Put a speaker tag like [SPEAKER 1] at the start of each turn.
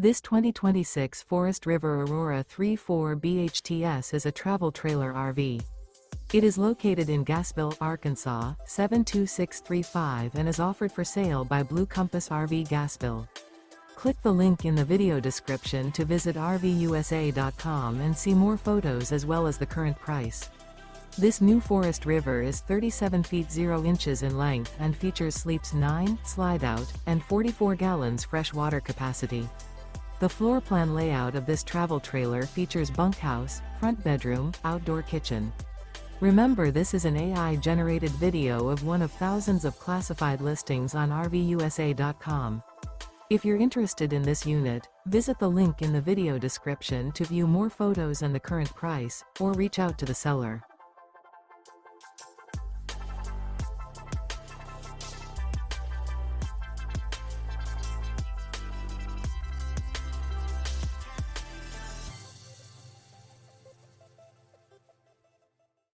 [SPEAKER 1] This 2026 Forest River Aurora 3.4 BHTS is a travel trailer RV. It is located in Gassville, Arkansas, 72635 and is offered for sale by Blue Compass RV Gassville. Click the link in the video description to visit RVUSA.com and see more photos as well as the current price. This new Forest River is 37 feet 0 inches in length and features sleeps 9, slide-out, and 44 gallons fresh water capacity. The floor plan layout of this travel trailer features bunkhouse, front bedroom, outdoor kitchen. Remember, this is an AI-generated video of one of thousands of classified listings on RVUSA.com. If you're interested in this unit, visit the link in the video description to view more photos and the current price, or reach out to the seller.